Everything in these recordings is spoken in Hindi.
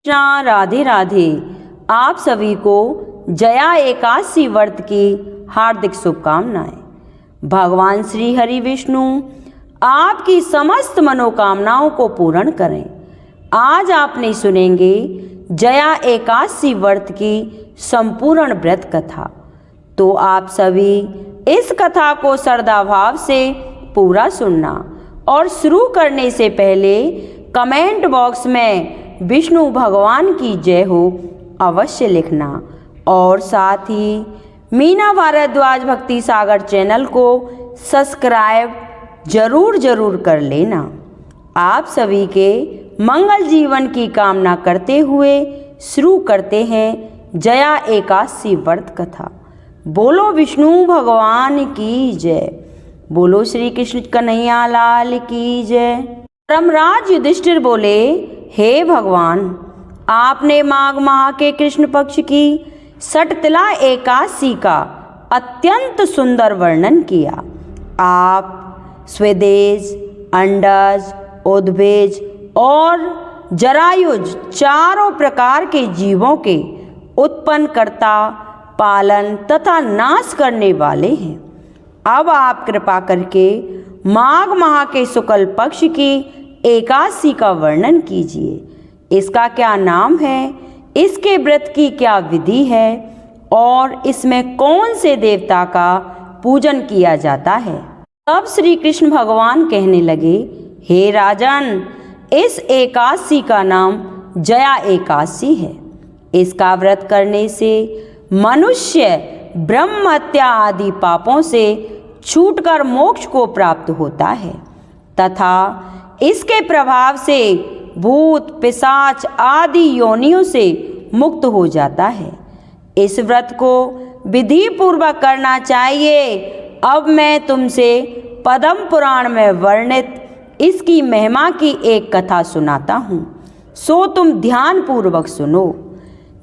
कृष्णा राधे राधे। आप सभी को जया एकादशी व्रत की हार्दिक शुभकामनाएं। भगवान श्री हरि विष्णु आपकी समस्त मनोकामनाओं को पूर्ण करें। आज आपने सुनेंगे जया एकादशी व्रत की संपूर्ण व्रत कथा। तो आप सभी इस कथा को श्रद्धा भाव से पूरा सुनना और शुरू करने से पहले कमेंट बॉक्स में विष्णु भगवान की जय हो अवश्य लिखना और साथ ही मीना भारद्वाज भक्ति सागर चैनल को सब्सक्राइब जरूर कर लेना। आप सभी के मंगल जीवन की कामना करते हुए शुरू करते हैं जया एकादशी व्रत कथा। बोलो विष्णु भगवान की जय। बोलो श्री कृष्ण कन्हैया लाल की जय। धर्मराज युधिष्ठिर बोले, हे भगवान, आपने माघ माह के कृष्ण पक्ष की षटतिला एकादशी का अत्यंत सुंदर वर्णन किया। आप स्वदेश, अंडज, उद्भिज और जरायुज चारों प्रकार के जीवों के उत्पन्न करता, पालन तथा नाश करने वाले हैं। अब आप कृपा करके माघ माह के शुक्ल पक्ष की एकादशी का वर्णन कीजिए। इसका क्या नाम है, इसके व्रत की क्या विधि है और इसमें कौन से देवता का पूजन किया जाता है। तब श्री कृष्ण भगवान कहने लगे, हे राजन, इस एकादशी का नाम जया एकादशी है। इसका व्रत करने से मनुष्य ब्रह्म हत्या आदि पापों से छूटकर मोक्ष को प्राप्त होता है तथा इसके प्रभाव से भूत पिशाच आदि योनियों से मुक्त हो जाता है। इस व्रत को विधि पूर्वक करना चाहिए। अब मैं तुमसे पद्म पुराण में वर्णित इसकी महिमा की एक कथा सुनाता हूँ, सो तुम ध्यान पूर्वक सुनो।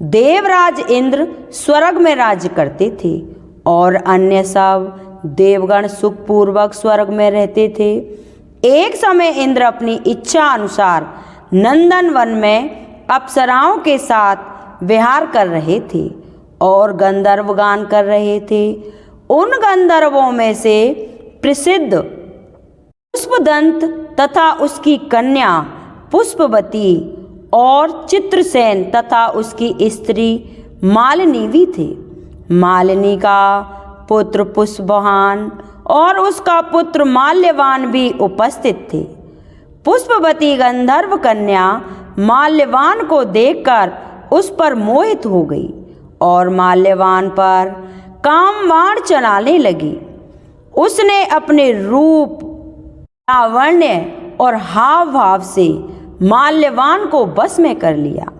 देवराज इंद्र स्वर्ग में राज्य करते थे और अन्य सब देवगण सुखपूर्वक स्वर्ग में रहते थे। एक समय इंद्र अपनी इच्छा अनुसार नंदन वन में अप्सराओं के साथ विहार कर रहे थे और गंधर्व गान कर रहे थे। उन गंधर्वों में से प्रसिद्ध पुष्पदंत तथा उसकी कन्या पुष्पवती और चित्रसेन तथा उसकी स्त्री मालिनी भी थे। मालिनी का पुत्र पुष्पवान और उसका पुत्र माल्यवान भी उपस्थित थे। पुष्पवती गंधर्व कन्या माल्यवान को देखकर उस पर मोहित हो गई और माल्यवान पर काम बाण चलाने लगी। उसने अपने रूप, लावण्य और हाव भाव से माल्यवान को बस में कर लिया।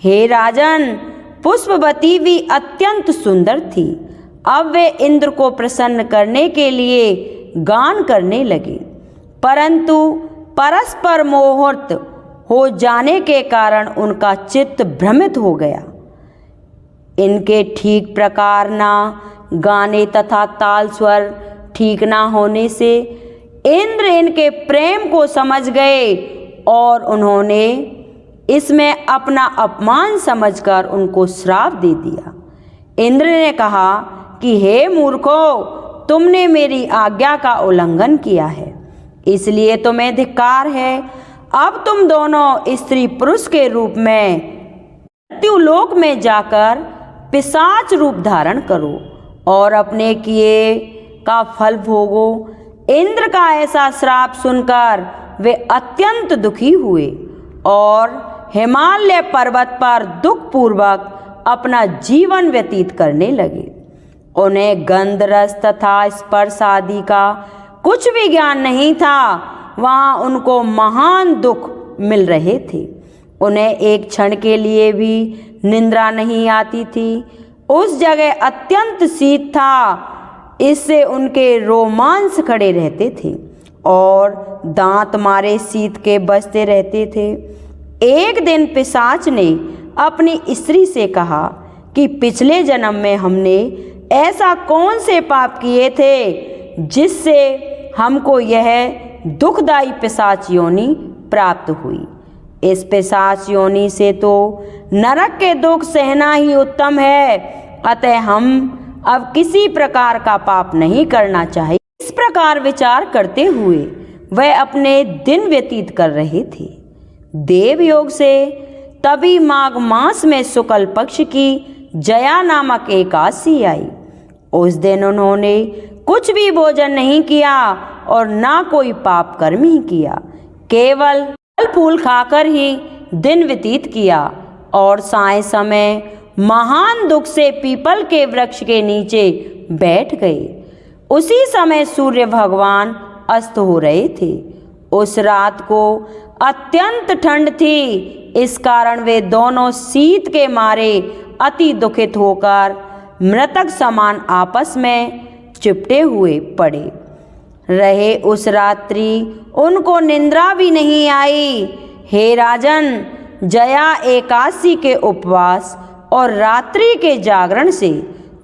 हे राजन, पुष्पवती भी अत्यंत सुंदर थी। अब वे इंद्र को प्रसन्न करने के लिए गान करने लगे, परंतु परस्पर मोहित हो जाने के कारण उनका चित्त भ्रमित हो गया। इनके ठीक प्रकार ना गाने तथा ताल स्वर ठीक ना होने से इंद्र इनके प्रेम को समझ गए और उन्होंने इसमें अपना अपमान समझकर उनको श्राप दे दिया। इंद्र ने कहा कि हे मूर्खो, तुमने मेरी आज्ञा का उल्लंघन किया है, इसलिए तुम्हें धिक्कार है। अब तुम दोनों स्त्री पुरुष के रूप में मृत्युलोक में जाकर पिशाच रूप धारण करो और अपने किए का फल भोगो। इंद्र का ऐसा श्राप सुनकर वे अत्यंत दुखी हुए और हिमालय पर्वत पर दुखपूर्वक अपना जीवन व्यतीत करने लगे। उन्हें गंध रस तथा स्पर्श आदि का कुछ भी ज्ञान नहीं था। वहाँ उनको महान दुख मिल रहे थे। उन्हें एक क्षण के लिए भी निद्रा नहीं आती थी। उस जगह अत्यंत शीत था, इससे उनके रोमांस खड़े रहते थे और दांत मारे शीत के बजते रहते थे। एक दिन पिशाच ने अपनी स्त्री से कहा कि पिछले जन्म में हमने ऐसा कौन से पाप किए थे जिससे हमको यह दुखदायी पिशाच योनि प्राप्त हुई। इस पिशाच योनि से तो नरक के दुख सहना ही उत्तम है, अतः हम अब किसी प्रकार का पाप नहीं करना चाहिए। इस प्रकार विचार करते हुए वह अपने दिन व्यतीत कर रहे थे। देव योग से तभी माघ मास में शुक्ल पक्ष की जया नामक एकादशी आई। उस दिन उन्होंने कुछ भी भोजन नहीं किया और ना कोई पाप कर्म ही किया, केवल फल फूल खाकर ही दिन व्यतीत किया और साय समय महान दुख से पीपल के वृक्ष के नीचे बैठ गए। उसी समय सूर्य भगवान अस्त हो रहे थे। उस रात को अत्यंत ठंड थी, इस कारण वे दोनों शीत के मारे अति दुखित होकर मृतक समान आपस में चिपटे हुए पड़े रहे। उस रात्रि उनको निद्रा भी नहीं आई। हे राजन, जया एकादशी के उपवास और रात्रि के जागरण से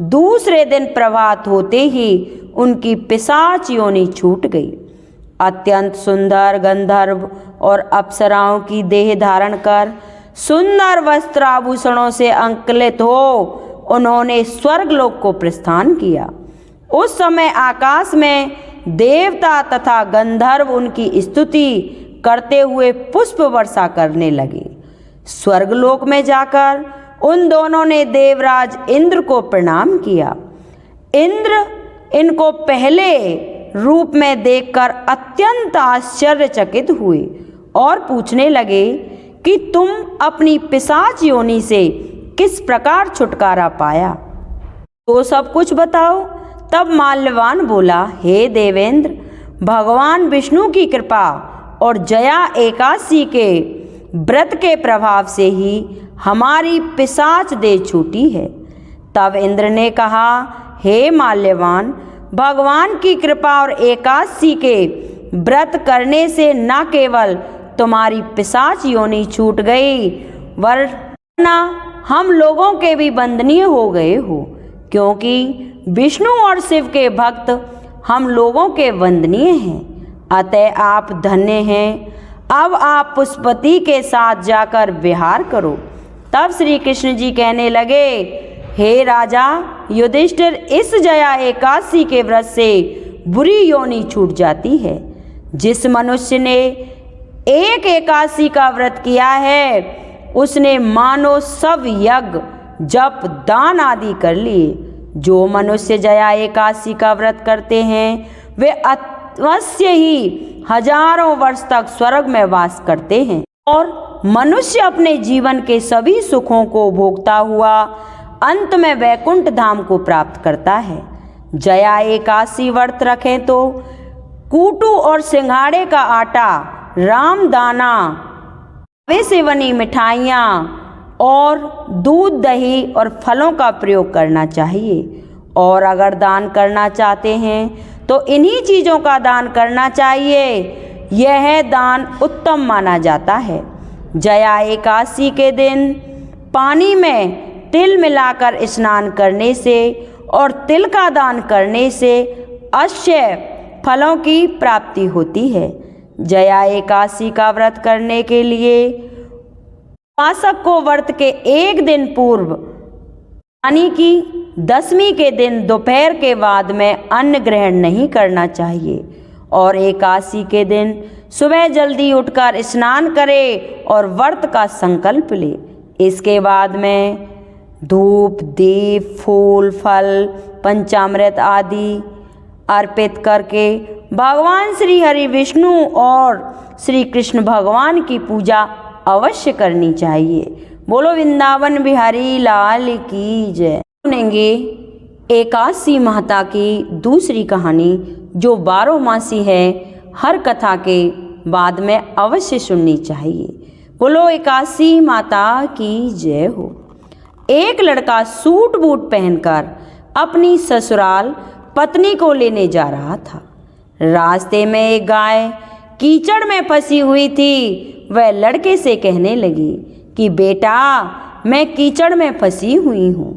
दूसरे दिन प्रभात होते ही उनकी पिशाच योनि छूट गई। अत्यंत सुंदर गंधर्व और अप्सराओं की देह धारण कर सुंदर वस्त्राभूषणों से अंकलित हो उन्होंने स्वर्गलोक को प्रस्थान किया। उस समय आकाश में देवता तथा गंधर्व उनकी स्तुति करते हुए पुष्प वर्षा करने लगे। स्वर्गलोक में जाकर उन दोनों ने देवराज इंद्र को प्रणाम किया। इंद्र इनको पहले रूप में देखकर अत्यंत आश्चर्यचकित हुए और पूछने लगे कि तुम अपनी पिशाच योनि से किस प्रकार छुटकारा पाया, तो सब कुछ बताओ। तब माल्यवान बोला, हे देवेंद्र, भगवान विष्णु की कृपा और जया एकादशी के व्रत के प्रभाव से ही हमारी पिशाच देह छूटी है। तब इंद्र ने कहा, हे माल्यवान, भगवान की कृपा और एकादशी के व्रत करने से न केवल तुम्हारी पिशाच योनि छूट गई, वरना हम लोगों के भी बंधनीय हो गए हो, क्योंकि विष्णु और शिव के भक्त हम लोगों के वंदनीय हैं। अतः आप धन्य हैं। अब आप पुष्पति के साथ जाकर विहार करो। तब श्री कृष्ण जी कहने लगे, हे राजा युधिष्ठिर, इस जया एकादशी के व्रत से बुरी योनि छूट जाती है। जिस मनुष्य ने एक एकादशी का व्रत किया है उसने मानो सब यज्ञ जप दान आदि कर लिए। जो मनुष्य जया एकादशी का व्रत करते हैं वे अवश्य ही हजारों वर्ष तक स्वर्ग में वास करते हैं और मनुष्य अपने जीवन के सभी सुखों को भोगता हुआ अंत में वैकुंठ धाम को प्राप्त करता है। जया एकादशी व्रत रखें तो कूटू और सिंघाड़े का आटा, रामदाना, वे से बनी मिठाइयाँ और दूध, दही और फलों का प्रयोग करना चाहिए। और अगर दान करना चाहते हैं तो इन्हीं चीज़ों का दान करना चाहिए। यह दान उत्तम माना जाता है। जया एकादशी के दिन पानी में तिल मिलाकर स्नान करने से और तिल का दान करने से अक्षय फलों की प्राप्ति होती है। जया एकादशी का व्रत करने के लिए उपासक को व्रत के एक दिन पूर्व यानी कि दशमी के दिन दोपहर के बाद में अन्न ग्रहण नहीं करना चाहिए और एकादशी के दिन सुबह जल्दी उठकर स्नान करे और व्रत का संकल्प ले। इसके बाद में धूप, दीप, फूल, फल, पंचामृत आदि अर्पित करके भगवान श्री हरि विष्णु और श्री कृष्ण भगवान की पूजा अवश्य करनी चाहिए। बोलो वृंदावन बिहारी लाल की जय। सुनेंगे एकादशी माता की दूसरी कहानी जो 12 मासी है। हर कथा के बाद में अवश्य सुननी चाहिए। बोलो एकादशी माता की जय हो। एक लड़का सूट बूट पहनकर अपनी ससुराल पत्नी को लेने जा रहा था। रास्ते में एक गाय कीचड़ में फंसी हुई थी। वह लड़के से कहने लगी कि बेटा, मैं कीचड़ में फंसी हुई हूँ,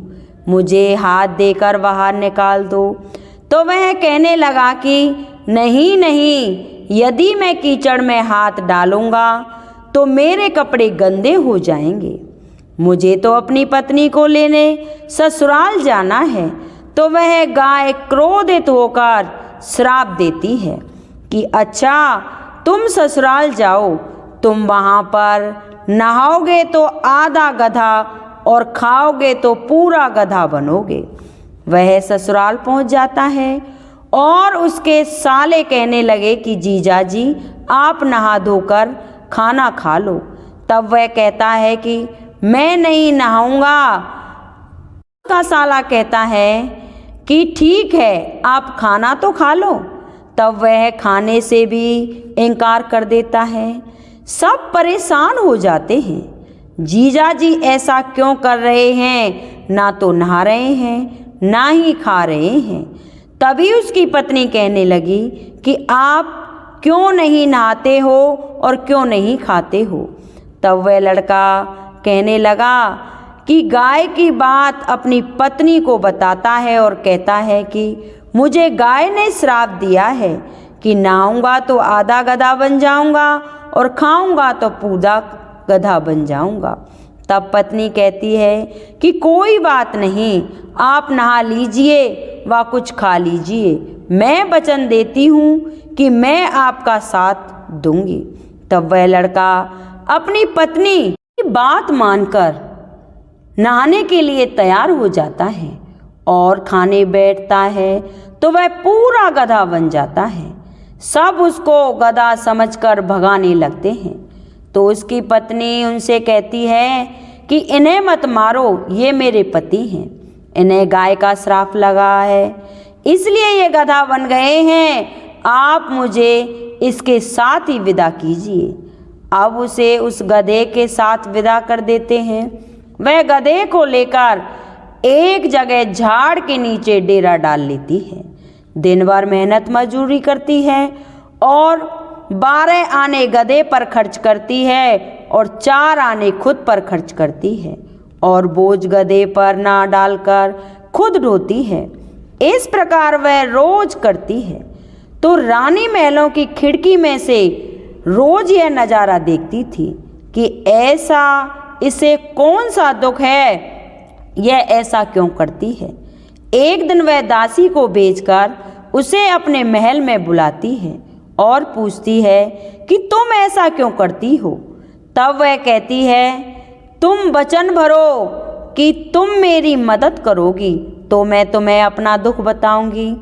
मुझे हाथ देकर बाहर निकाल दो। तो वह कहने लगा कि नहीं नहीं, यदि मैं कीचड़ में हाथ डालूंगा तो मेरे कपड़े गंदे हो जाएंगे। मुझे तो अपनी पत्नी को लेने ससुराल जाना है। तो वह गाय क्रोधित होकर श्राप देती है कि अच्छा, तुम ससुराल जाओ, तुम वहाँ पर नहाओगे तो आधा गधा और खाओगे तो पूरा गधा बनोगे। वह ससुराल पहुँच जाता है और उसके साले कहने लगे कि जीजा जी, आप नहा धोकर खाना खा लो। तब वह कहता है कि मैं नहीं नहाऊंगा। उसका साला कहता है कि ठीक है, आप खाना तो खा लो। तब वह खाने से भी इनकार कर देता है। सब परेशान हो जाते हैं, जीजा जी ऐसा क्यों कर रहे हैं, ना तो नहा रहे हैं ना ही खा रहे हैं। तभी उसकी पत्नी कहने लगी कि आप क्यों नहीं नहाते हो और क्यों नहीं खाते हो। तब वह लड़का कहने लगा कि गाय की बात अपनी पत्नी को बताता है और कहता है कि मुझे गाय ने श्राप दिया है कि नहाऊंगा तो आधा गधा बन जाऊंगा और खाऊंगा तो पूरा गधा बन जाऊंगा। तब पत्नी कहती है कि कोई बात नहीं, आप नहा लीजिए व कुछ खा लीजिए, मैं वचन देती हूँ कि मैं आपका साथ दूंगी। तब वह लड़का अपनी पत्नी की बात मानकर नहाने के लिए तैयार हो जाता है और खाने बैठता है तो वह पूरा गधा बन जाता है। सब उसको गधा समझकर भगाने लगते हैं। तो उसकी पत्नी उनसे कहती है कि इन्हें मत मारो, ये मेरे पति हैं, इन्हें गाय का श्राप लगा है, इसलिए ये गधा बन गए हैं। आप मुझे इसके साथ ही विदा कीजिए। अब उसे उस गधे के साथ विदा कर देते हैं। वह गधे को लेकर एक जगह झाड़ के नीचे डेरा डाल लेती है। दिन भर मेहनत मजदूरी करती है और 12 आने गधे पर खर्च करती है और 4 आने खुद पर खर्च करती है और बोझ गधे पर ना डालकर खुद ढोती है। इस प्रकार वह रोज करती है। तो रानी महलों की खिड़की में से रोज यह नज़ारा देखती थी कि ऐसा इसे कौन सा दुख है, यह ऐसा क्यों करती है। एक दिन वह दासी को भेजकर उसे अपने महल में बुलाती है और पूछती है कि तुम ऐसा क्यों करती हो। तब वह कहती है, तुम वचन भरो कि तुम मेरी मदद करोगी तो मैं तुम्हें अपना दुख बताऊंगी।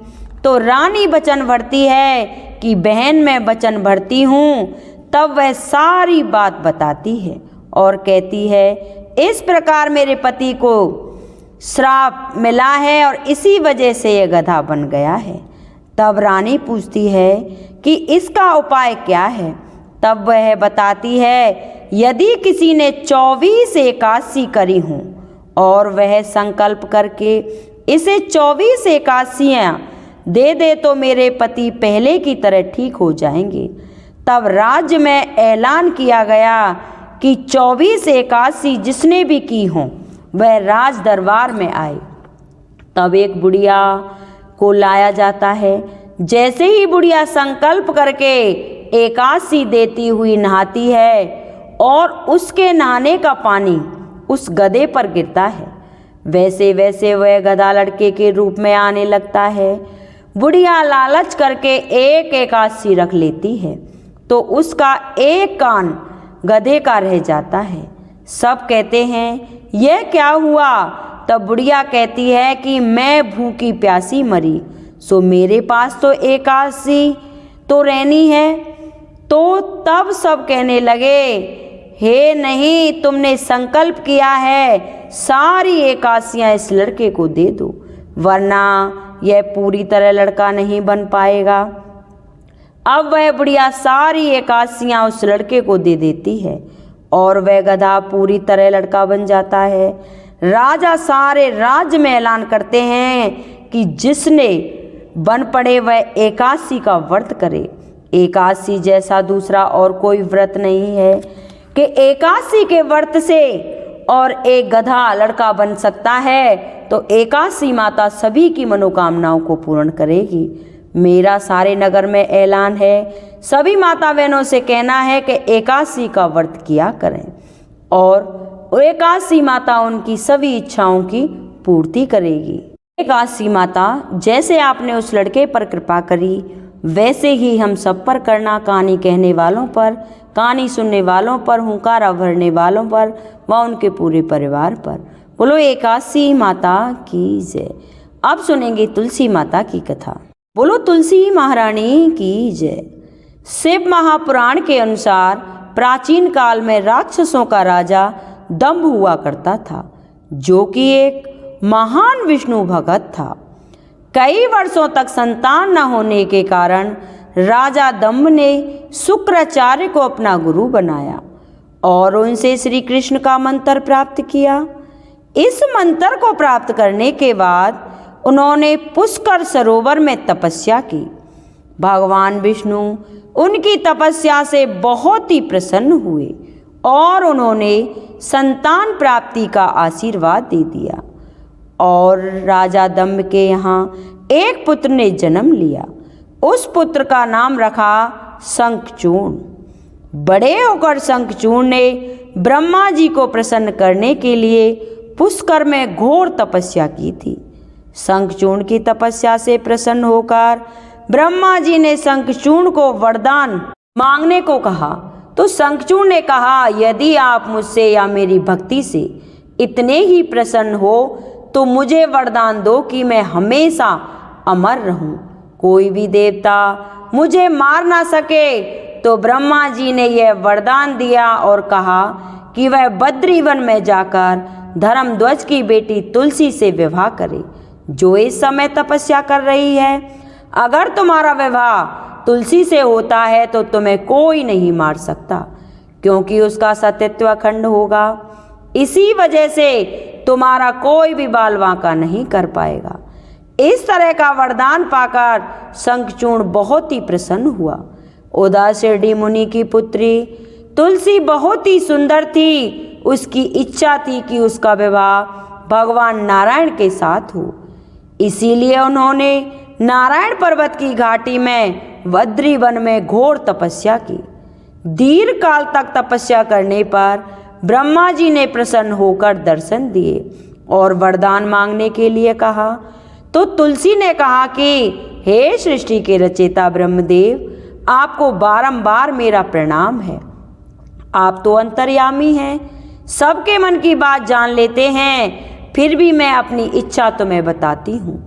तो रानी वचन भरती है कि बहन मैं वचन भरती हूँ। तब वह सारी बात बताती है और कहती है, इस प्रकार मेरे पति को श्राप मिला है और इसी वजह से यह गधा बन गया है। तब रानी पूछती है कि इसका उपाय क्या है। तब वह बताती है, यदि किसी ने 24 एकादशी करी हों और वह संकल्प करके इसे 24 एकादशियाँ दे दे तो मेरे पति पहले की तरह ठीक हो जाएंगे। तब राज्य में ऐलान किया गया कि 24 एकादशी जिसने भी की हों वह राज दरबार में आए। तब एक बुढ़िया को लाया जाता है। जैसे ही बुढ़िया संकल्प करके एकादशी देती हुई नहाती है और उसके नहाने का पानी उस गधे पर गिरता है, वैसे वैसे वह गधा लड़के के रूप में आने लगता है। बुढ़िया लालच करके एक एकादशी रख लेती है तो उसका एक कान गधे का रह जाता है। सब कहते हैं, यह क्या हुआ। तब बुढ़िया कहती है कि मैं भूखी प्यासी मरी, सो मेरे पास तो एकादशी तो रहनी है। तो तब सब कहने लगे, हे नहीं, तुमने संकल्प किया है, सारी एकादशियाँ इस लड़के को दे दो, वरना यह पूरी तरह लड़का नहीं बन पाएगा। अब वह बुढ़िया सारी एकादशियाँ उस लड़के को दे देती है और वह गधा पूरी तरह लड़का बन जाता है। राजा सारे राज्य में ऐलान करते हैं कि जिसने बन पड़े वह एकादशी का व्रत करे। एकादशी जैसा दूसरा और कोई व्रत नहीं है कि एकादशी के व्रत से और एक गधा लड़का बन सकता है। तो एकादशी माता सभी की मनोकामनाओं को पूर्ण करेगी। मेरा सारे नगर में ऐलान है, सभी माता बहनों से कहना है कि एकादशी का व्रत किया करें और एकादशी माता उनकी सभी इच्छाओं की पूर्ति करेगी। एकादशी माता जैसे आपने उस लड़के पर कृपा करी वैसे ही हम सब पर करना, कहानी कहने वालों पर, कहानी सुनने वालों पर, हुंकारा भरने वालों पर व उनके पूरे परिवार पर। बोलो एकादशी माता की जय। अब सुनेंगे तुलसी माता की कथा। बोलो तुलसी महारानी की जय। शिव महापुराण के अनुसार प्राचीन काल में राक्षसों का राजा दंभ हुआ करता था, जो कि एक महान विष्णु भक्त था। कई वर्षों तक संतान न होने के कारण राजा दंभ ने शुक्राचार्य को अपना गुरु बनाया और उनसे श्री कृष्ण का मंत्र प्राप्त किया। इस मंत्र को प्राप्त करने के बाद उन्होंने पुष्कर सरोवर में तपस्या की। भगवान विष्णु उनकी तपस्या से बहुत ही प्रसन्न हुए और उन्होंने संतान प्राप्ति का आशीर्वाद दे दिया और राजा दंभ के यहाँ एक पुत्र ने जन्म लिया। उस पुत्र का नाम रखा शंखचूर्ण। बड़े होकर शंखचूर्ण ने ब्रह्मा जी को प्रसन्न करने के लिए पुष्कर में घोर तपस्या की थी। शंखचूर्ण की तपस्या से प्रसन्न होकर ब्रह्मा जी ने शंखचूर्ण को वरदान मांगने को कहा, तो शंखचूर्ण ने कहा, यदि आप मुझसे या मेरी भक्ति से इतने ही प्रसन्न हो तो मुझे वरदान दो कि मैं हमेशा अमर रहूं, कोई भी देवता मुझे मार ना सके। तो ब्रह्मा जी ने यह वरदान दिया और कहा कि वह बद्रीवन में जाकर धर्मध्वज की बेटी तुलसी से विवाह करे, जो इस समय तपस्या कर रही है। अगर तुम्हारा विवाह तुलसी से होता है तो तुम्हें कोई नहीं मार सकता, क्योंकि उसका सत्यत्व अखंड होगा। इसी वजह से तुम्हारा कोई भी बाल वांका नहीं कर पाएगा। इस तरह का वरदान पाकर शंखचूर्ण बहुत ही प्रसन्न हुआ। उदासीन मुनि की पुत्री तुलसी बहुत ही सुंदर थी। उसकी इच्छा थी कि उसका विवाह भगवान नारायण के साथ हो, इसीलिए उन्होंने नारायण पर्वत की घाटी में बद्रीवन में घोर तपस्या की। दीर्घ काल तक तपस्या करने पर ब्रह्मा जी ने प्रसन्न होकर दर्शन दिए और वरदान मांगने के लिए कहा। तो तुलसी ने कहा कि हे सृष्टि के रचयिता ब्रह्मदेव, आपको बारंबार मेरा प्रणाम है। आप तो अंतर्यामी हैं, सबके मन की बात जान लेते हैं, फिर भी मैं अपनी इच्छा तुम्हें बताती हूँ।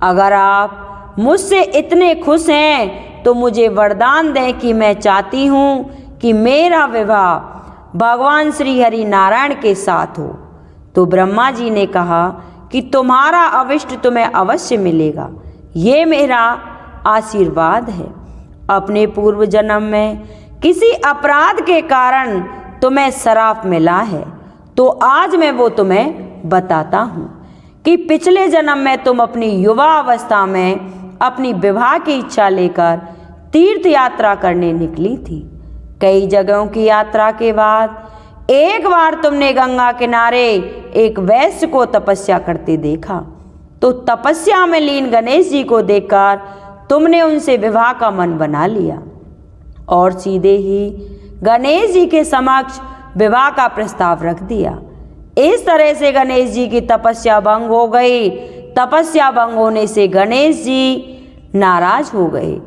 अगर आप मुझसे इतने खुश हैं तो मुझे वरदान दें कि मैं चाहती हूँ कि मेरा विवाह भगवान श्री हरि नारायण के साथ हो। तो ब्रह्मा जी ने कहा कि तुम्हारा अविष्ट तुम्हें अवश्य मिलेगा, ये मेरा आशीर्वाद है। अपने पूर्व जन्म में किसी अपराध के कारण तुम्हें श्राप मिला है, तो आज मैं वो तुम्हें बताता हूँ कि पिछले जन्म में तुम अपनी युवा अवस्था में अपनी विवाह की इच्छा लेकर तीर्थ यात्रा करने निकली थी। कई जगहों की यात्रा के बाद एक बार तुमने गंगा किनारे एक वैश्य को तपस्या करते देखा, तो तपस्या में लीन गणेश जी को देखकर तुमने उनसे विवाह का मन बना लिया और सीधे ही गणेश जी के समक्ष विवाह का प्रस्ताव रख दिया। इस तरह से गणेश जी की तपस्या भंग हो गई। तपस्या भंग होने से गणेश जी नाराज हो गए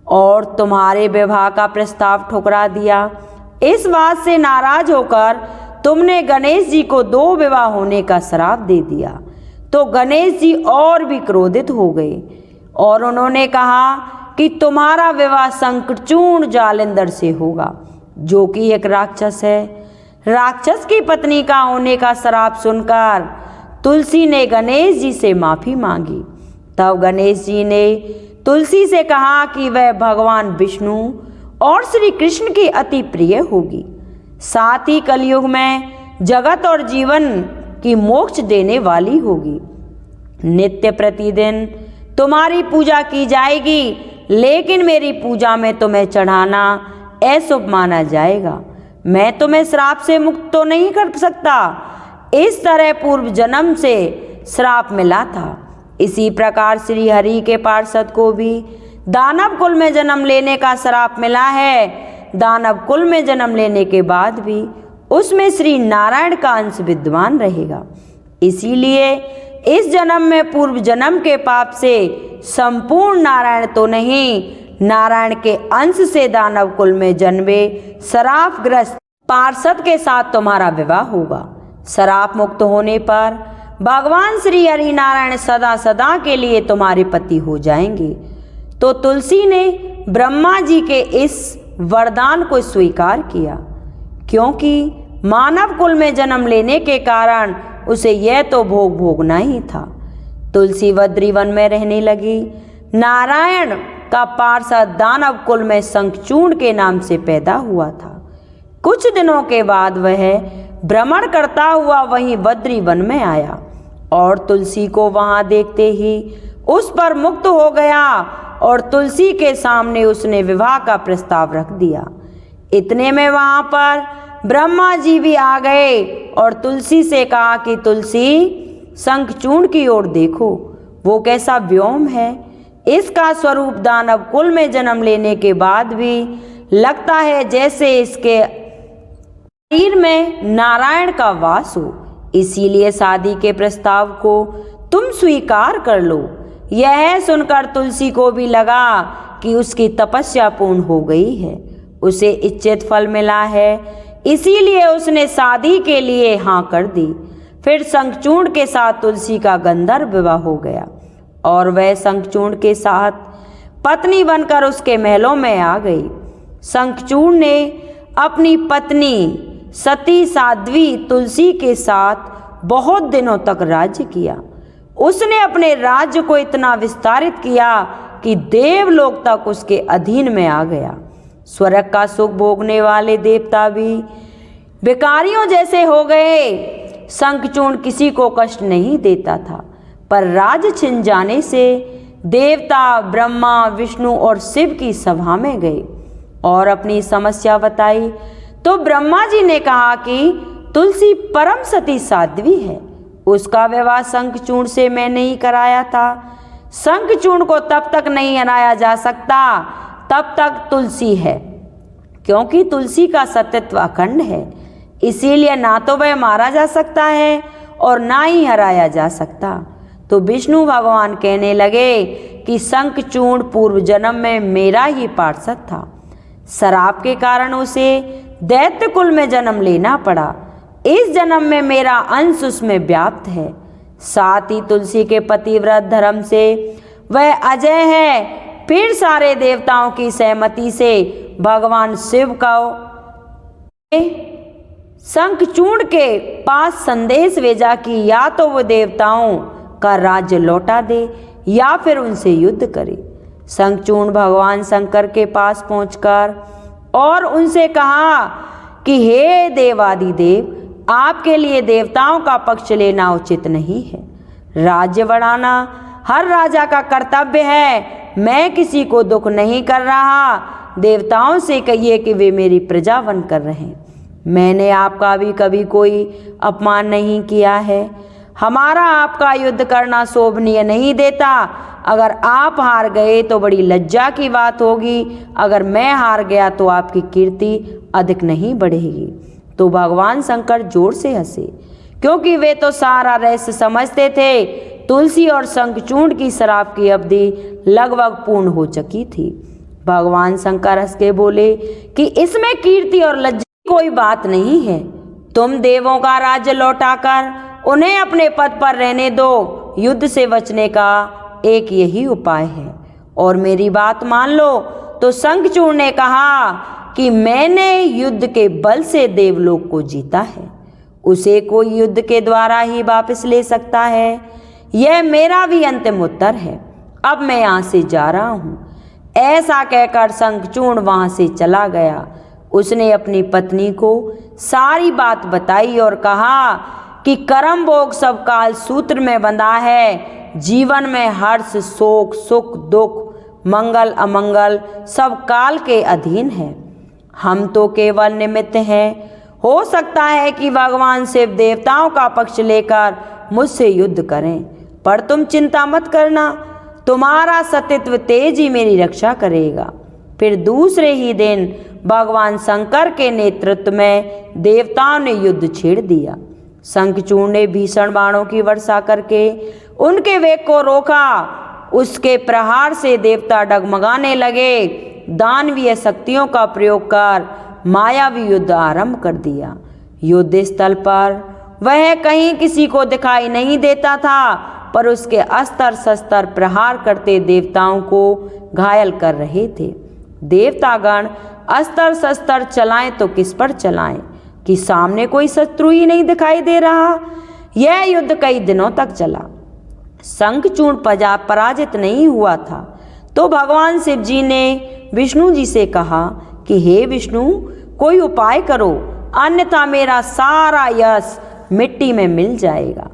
और तुम्हारे विवाह का प्रस्ताव ठुकरा दिया। इस बात से नाराज होकर तुमने गणेश जी को 2 विवाह होने का श्राप दे दिया। तो गणेश जी और भी क्रोधित हो गए और उन्होंने कहा कि तुम्हारा विवाह शंखचूर्ण जालिंदर से होगा, जो कि एक राक्षस है। राक्षस की पत्नी का होने का श्राप सुनकर तुलसी ने गणेश जी से माफी मांगी। तब गणेश जी ने तुलसी से कहा कि वह भगवान विष्णु और श्री कृष्ण की अति प्रिय होगी, साथ ही कलयुग में जगत और जीवन की मोक्ष देने वाली होगी। नित्य प्रतिदिन तुम्हारी पूजा की जाएगी, लेकिन मेरी पूजा में तुम्हें चढ़ाना अशुभ माना जाएगा। मैं तुम्हें श्राप से मुक्त तो नहीं कर सकता। इस तरह पूर्व जन्म से श्राप मिला था। इसी प्रकार श्री हरि के पार्षद को भी दानव कुल में जन्म लेने का श्राप मिला है। दानव कुल में जन्म लेने के बाद भी उसमें श्री नारायण का अंश विद्यमान रहेगा। इसीलिए इस जन्म में पूर्व जन्म के पाप से संपूर्ण नारायण तो नहीं, नारायण के अंश से दानव कुल में जन्मे श्रापग्रस्त पार्षद के साथ तुम्हारा विवाह होगा। श्राप मुक्त होने पर भगवान श्री हरि नारायण सदा सदा के लिए तुम्हारे पति हो जाएंगे। तो तुलसी ने ब्रह्मा जी के इस वरदान को स्वीकार किया, क्योंकि मानव कुल में जन्म लेने के कारण उसे यह तो भोग भोगना ही था। तुलसी बद्रीवन में रहने लगी। नारायण का पार्षद दानव कुल में शंखचूड़ के नाम से पैदा हुआ था। कुछ दिनों के बाद वह भ्रमण करता हुआ वहीं बद्रीवन में आया और तुलसी को वहां देखते ही उस पर मुक्त हो गया और तुलसी के सामने उसने विवाह का प्रस्ताव रख दिया। इतने में वहां पर ब्रह्मा जी भी आ गए और तुलसी से कहा कि तुलसी, शंखचूड़ की ओर देखो, वो कैसा व्योम है। इसका स्वरूप दानव कुल में जन्म लेने के बाद भी लगता है जैसे इसके शरीर में नारायण का वास हो। इसीलिए शादी के प्रस्ताव को तुम स्वीकार कर लो। यह सुनकर तुलसी को भी लगा कि उसकी तपस्या पूर्ण हो गई है, उसे इच्छित फल मिला है। इसीलिए उसने शादी के लिए हाँ कर दी। फिर शंखचूड़ के साथ तुलसी का गंधर्व विवाह हो गया और वह शंखचूड़ के साथ पत्नी बनकर उसके महलों में आ गई। शंखचूड़ ने अपनी पत्नी सती साध्वी तुलसी के साथ बहुत दिनों तक राज्य किया। उसने अपने राज्य को इतना विस्तारित किया कि देवलोक तक उसके अधीन में आ गया। स्वर्ग का सुख भोगने वाले देवता भी भिखारियों जैसे हो गए। शंखचूड़ किसी को कष्ट नहीं देता था, पर राज छिन जाने से देवता ब्रह्मा, विष्णु और शिव की सभा में गए और अपनी समस्या बताई। तो ब्रह्मा जी ने कहा कि तुलसी परम सती साध्वी है, उसका विवाह शंखचूड़ से मैंने ही कराया था। शंखचूड़ को तब तक नहीं हराया जा सकता तब तक तुलसी है, क्योंकि तुलसी का सत्यत्व अखंड है। इसीलिए ना तो वह मारा जा सकता है और ना ही हराया जा सकता। तो विष्णु भगवान कहने लगे कि शंखचूड़ पूर्व जन्म में मेरा ही पार्षद था। श्राप के कारण उसे दैत्य कुल में जन्म लेना पड़ा। इस जन्म में मेरा अंश उसमें व्याप्त है। साथ ही तुलसी के पतिव्रत धर्म से वह अजय है। फिर सारे देवताओं की सहमति से भगवान शिव को शंखचूड़ के पास संदेश भेजा कि या तो वो देवताओं का राज्य लौटा दे या फिर उनसे युद्ध करे। शंखचूड़ भगवान शंकर के पास पहुंचकर और उनसे कहा कि हे देवादिदेव, आपके लिए देवताओं का पक्ष लेना उचित नहीं है। राज्य बढ़ाना हर राजा का कर्तव्य है। मैं किसी को दुख नहीं कर रहा। देवताओं से कहिए कि वे मेरी प्रजा बनकर रहें। मैंने आपका भी कभी कोई अपमान नहीं किया है। हमारा आपका युद्ध करना शोभनीय नहीं देता। अगर आप हार गए तो बड़ी लज्जा की बात होगी, अगर मैं हार गया तो आपकी कीर्ति अधिक नहीं बढ़ेगी। तो भगवान शंकर जोर से हंसे, क्योंकि वे तो सारा रहस्य समझते थे। तुलसी और शंखचूड़ की श्राप की अवधि लगभग पूर्ण हो चुकी थी। भगवान शंकर हंस के बोले कि इसमें कीर्ति और लज्जा की कोई बात नहीं है। तुम देवों का राज्य लौटाकर उन्हें अपने पद पर रहने दो। युद्ध से बचने का एक यही उपाय है और मेरी बात मान लो। तो शंखचूड़ ने कहा कि मैंने युद्ध के बल से देवलोक को जीता है, उसे कोई युद्ध के द्वारा ही वापस ले सकता है। यह मेरा भी अंतिम उत्तर है। अब मैं यहाँ से जा रहा हूँ। ऐसा कहकर शंखचूड़ वहाँ से चला गया। उसने अपनी पत्नी को सारी बात बताई और कहा कि कर्म भोग सब काल सूत्र में बंधा है। जीवन में हर्ष, शोक, सुख, दुख, मंगल, अमंगल सब काल के अधीन है। हम तो केवल निमित्त हैं। हो सकता है कि भगवान शिव देवताओं का पक्ष लेकर मुझसे युद्ध करें, पर तुम चिंता मत करना। तुम्हारा सतीत्व तेज ही मेरी रक्षा करेगा। फिर दूसरे ही दिन भगवान शंकर के नेतृत्व में देवताओं ने युद्ध छेड़ दिया। शंखचूड़ ने भीषण बाणों की वर्षा करके उनके वेग को रोका। उसके प्रहार से देवता डगमगाने लगे। दानवीय शक्तियों का प्रयोग कर मायावी युद्ध आरंभ कर दिया। युद्ध स्थल पर वह कहीं किसी को दिखाई नहीं देता था, पर उसके अस्त्र शस्त्र प्रहार करते देवताओं को घायल कर रहे थे। देवतागण अस्त्र शस्त्र चलाएं तो किस पर चलाएं कि सामने कोई शत्रु ही नहीं दिखाई दे रहा। यह युद्ध कई दिनों तक चला। शंखचूड़ पराजित नहीं हुआ था तो भगवान शिव जी ने विष्णु जी से कहा कि हे विष्णु, कोई उपाय करो, अन्यथा मेरा सारा यश मिट्टी में मिल जाएगा।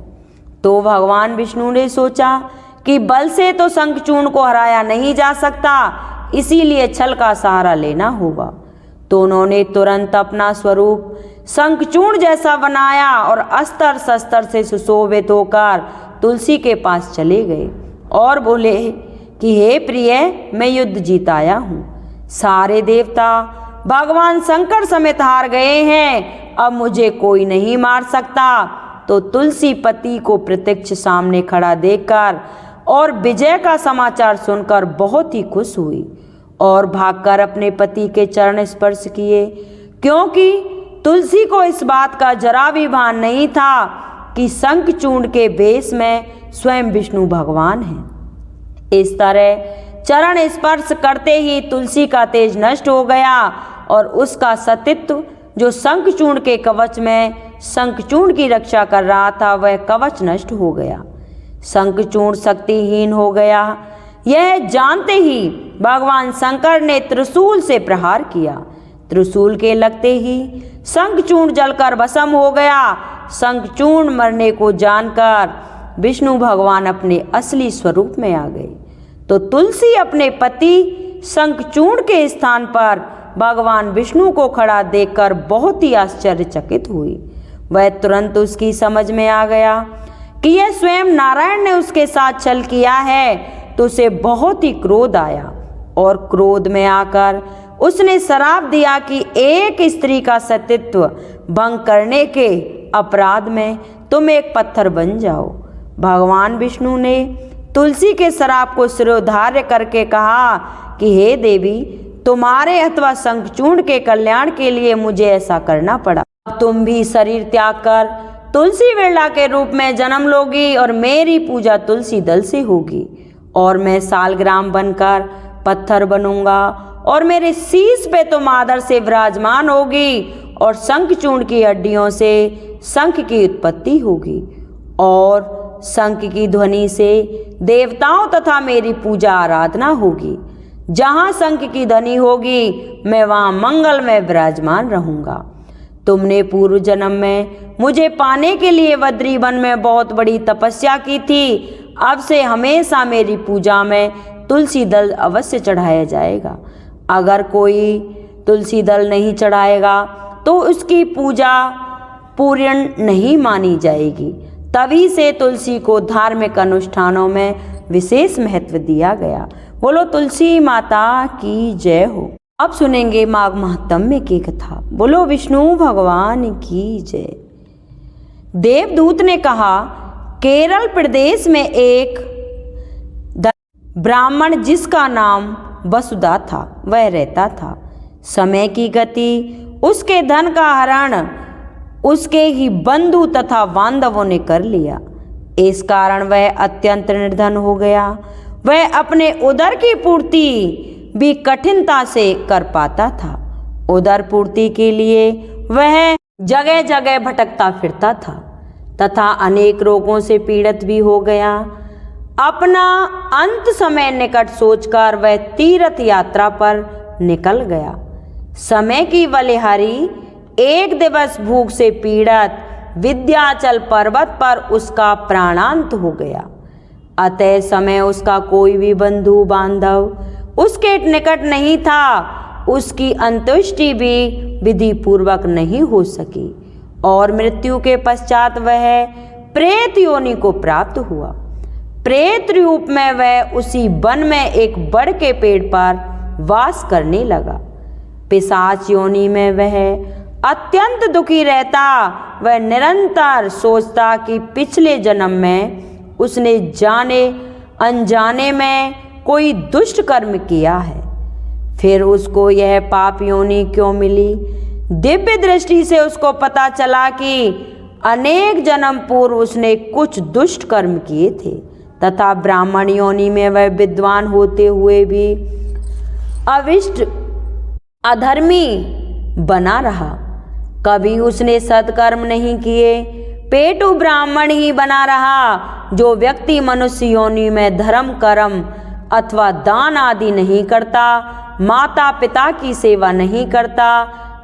तो भगवान विष्णु ने सोचा कि बल से तो शंखचूड़ को हराया नहीं जा सकता, इसीलिए छल का सहारा लेना होगा। तो उन्होंने तुरंत अपना स्वरूप शंखचूड़ जैसा बनाया और अस्त्र शस्त्र से सुशोभित होकर तुलसी के पास चले गए और बोले कि हे प्रिय, मैं युद्ध जीत आया हूँ। सारे देवता भगवान शंकर समेत हार गए हैं, अब मुझे कोई नहीं मार सकता। तो तुलसी पति को प्रत्यक्ष सामने खड़ा देखकर और विजय का समाचार सुनकर बहुत ही खुश हुई और भागकर अपने पति के चरण स्पर्श किए, क्योंकि तुलसी को इस बात का जरा भी भान नहीं था कि शंखचूड़ के भेष में स्वयं विष्णु भगवान हैं। इस तरह चरण स्पर्श करते ही तुलसी का तेज नष्ट हो गया और उसका सतीत्व जो शंखचूड़ के कवच में शंखचूड़ की रक्षा कर रहा था, वह कवच नष्ट हो गया। शंखचूड़ शक्तिहीन हो गया। यह जानते ही भगवान शंकर ने त्रिशूल से प्रहार किया। त्रिशूल के लगते ही शंखचूड़ जलकर भस्म हो गया। शंखचूड़ मरने को जानकर विष्णु भगवान अपने असली स्वरूप में आ गए। तो तुलसी अपने पति शंखचूड़ के स्थान पर भगवान विष्णु को खड़ा देखकर बहुत ही आश्चर्यचकित हुई। वह तुरंत उसकी समझ में आ गया कि यह स्वयं नारायण ने उसके साथ छल किया है। तो उसे बहुत ही क्रोध आया और क्रोध में आकर उसने श्राप दिया कि एक स्त्री का सतीत्व भंग करने के अपराध में तुम एक पत्थर बन जाओ। भगवान विष्णु ने तुलसी के श्राप को शिरोधार्य करके कहा कि हे देवी, तुम्हारे अथवा शंखचूड़ के कल्याण के लिए मुझे ऐसा करना पड़ा। अब तुम भी शरीर त्याग कर तुलसी विरला के रूप में जन्म लोगी और मेरी पूजा तुलसी दल से होगी और मैं सालग्राम बनकर पत्थर बनूंगा और मेरे शीश पे तुम आदर से विराजमान होगी और शंखचूड़ की हड्डियों से शंख की उत्पत्ति होगी और शंख की ध्वनि से देवताओं तथा मेरी पूजा आराधना होगी। जहाँ शंख की ध्वनि होगी मैं वहाँ मंगल में विराजमान रहूँगा। तुमने पूर्व जन्म में मुझे पाने के लिए बद्री वन में बहुत बड़ी तपस्या की थी। अब से हमेशा मेरी पूजा में तुलसी दल अवश्य चढ़ाया जाएगा। अगर कोई तुलसी दल नहीं चढ़ाएगा तो उसकी पूजा पूर्ण नहीं मानी जाएगी। तभी से तुलसी को धार्मिक अनुष्ठानों में विशेष महत्व दिया गया। बोलो तुलसी माता की जय हो। अब सुनेंगे माघ महात्म्य की कथा। बोलो विष्णु भगवान की जय। देवदूत ने कहा, केरल प्रदेश में एक ब्राह्मण जिसका नाम वसुदा था, वह रहता था। समय की गति उसके धन का हरण उसके ही बंधु तथा बांधवों ने कर लिया। इस कारण वह अत्यंत निर्धन हो गया। वह अपने उदर की पूर्ति भी कठिनता से कर पाता था। उदर पूर्ति के लिए वह जगह जगह भटकता फिरता था तथा अनेक रोगों से पीड़ित भी हो गया। अपना अंत समय निकट सोचकर वह तीर्थ यात्रा पर निकल गया। समय की बलिहारी एक दिवस भूख से पीड़ित विंध्याचल पर्वत पर उसका प्राणांत हो गया। अतः समय उसका कोई भी बंधु बांधव उसके निकट नहीं था। उसकी अंत्येष्टि भी विधि पूर्वक नहीं हो सकी और मृत्यु के पश्चात वह प्रेत योनि को प्राप्त हुआ। प्रेत रूप में वह उसी वन में एक बड़ के पेड़ पर वास करने लगा। पिशाच योनि में वह अत्यंत दुखी रहता। वह निरंतर सोचता कि पिछले जन्म में उसने जाने अनजाने में कोई दुष्ट कर्म किया है, फिर उसको यह पाप योनि क्यों मिली। दिव्य दृष्टि से उसको पता चला कि अनेक जन्म पूर्व उसने कुछ दुष्ट कर्म किए थे तथा ब्राह्मण योनि में वह विद्वान होते हुए भी अविष्ट अधर्मी बना रहा। कभी उसने सत्कर्म नहीं किए, पेटू ब्राह्मण ही बना रहा। जो व्यक्ति मनुष्य योनि में धर्म कर्म अथवा दान आदि नहीं करता, माता पिता की सेवा नहीं करता,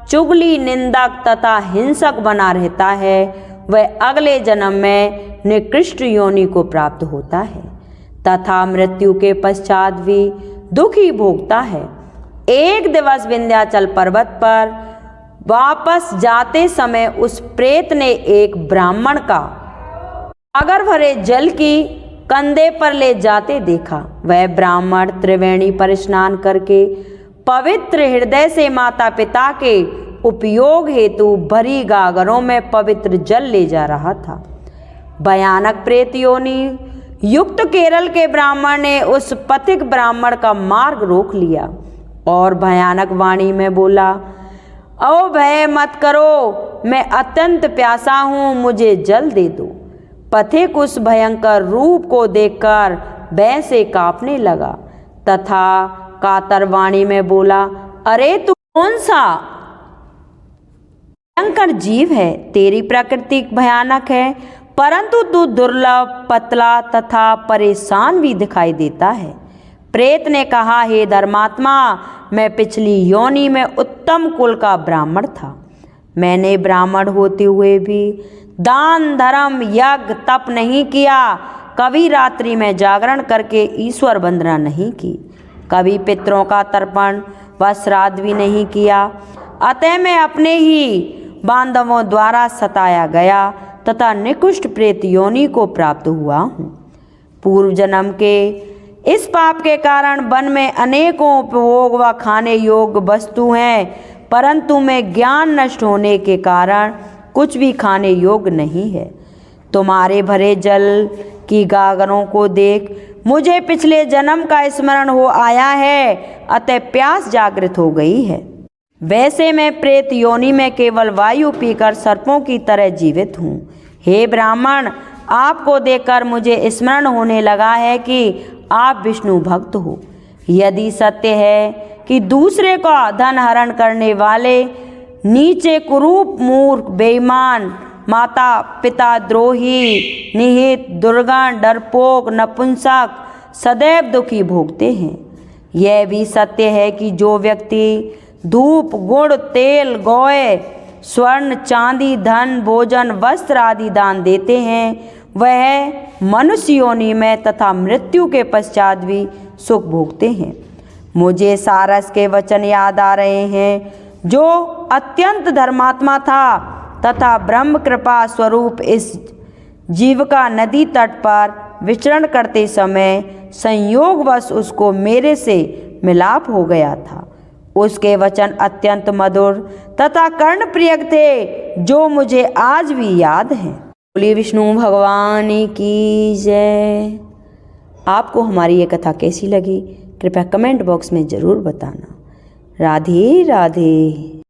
चुगली निंदक तथा हिंसक बना रहता है, वह अगले जन्म में निकृष्ट योनि को प्राप्त होता है तथा मृत्यु के पश्चात भी दुखी भोगता है। एक दिवस विंध्याचल पर्वत पर वापस जाते समय उस प्रेत ने एक ब्राह्मण का सागर भरे जल की कंधे पर ले जाते देखा। वह ब्राह्मण त्रिवेणी पर स्नान करके पवित्र हृदय से माता पिता के उपयोग हेतु भरी गागरों में पवित्र जल ले जा रहा था। भयानक प्रेत योनि युक्त केरल के ब्राह्मण ने उस पथिक ब्राह्मण का मार्ग रोक लिया और भयानक वाणी में बोला, ओ भय मत करो, मैं अत्यंत प्यासा हूँ, मुझे जल दे दो। पथिक उस भयंकर रूप को देखकर भय से कांपने लगा तथा कातर वाणी में बोला, अरे तू कौन सा भयंकर जीव है, तेरी प्रकृति भयानक है, परंतु तू दुर्लभ, पतला तथा परेशान भी दिखाई देता है। प्रेत ने कहा, हे धर्मात्मा, मैं पिछली योनि में उत्तम कुल का ब्राह्मण था। मैंने ब्राह्मण होते हुए भी दान धर्म यज्ञ तप नहीं किया, कभी रात्रि में जागरण करके ईश्वर वंदना नहीं की, कभी पितरों का तर्पण व श्राद्ध भी नहीं किया। अतः मैं अपने ही बांधवों द्वारा सताया गया तथा निकृष्ट प्रेत योनि को प्राप्त हुआ हूँ। पूर्व जन्म के इस पाप के कारण वन में अनेकों उपभोग व खाने योग्य वस्तु हैं, परंतु मैं ज्ञान नष्ट होने के कारण कुछ भी खाने योग्य नहीं है। तुम्हारे भरे जल की गागरों को देख मुझे पिछले जन्म का स्मरण हो आया है, अतः प्यास जागृत हो गई है। वैसे मैं प्रेत योनि में केवल वायु पीकर सर्पों की तरह जीवित हूँ। हे ब्राह्मण, आपको देखकर मुझे स्मरण होने लगा है कि आप विष्णु भक्त हो। यदि सत्य है कि दूसरे का धन हरण करने वाले नीचे कुरूप मूर्ख बेईमान माता पिता द्रोही निहित दुर्गण डरपोक नपुंसक सदैव दुखी भोगते हैं। यह भी सत्य है कि जो व्यक्ति धूप गुड़ तेल गौए स्वर्ण चांदी धन भोजन वस्त्र आदि दान देते हैं, वह मनुष्य योनि में तथा मृत्यु के पश्चात भी सुख भोगते हैं। मुझे सारस के वचन याद आ रहे हैं, जो अत्यंत धर्मात्मा था तथा ब्रह्म कृपा स्वरूप इस जीविका नदी तट पर विचरण करते समय संयोगवश उसको मेरे से मिलाप हो गया था। उसके वचन अत्यंत मधुर तथा कर्णप्रिय थे, जो मुझे आज भी याद हैं। बोलिए विष्णु भगवान की जय। आपको हमारी ये कथा कैसी लगी, कृपया कमेंट बॉक्स में ज़रूर बताना। राधे राधे।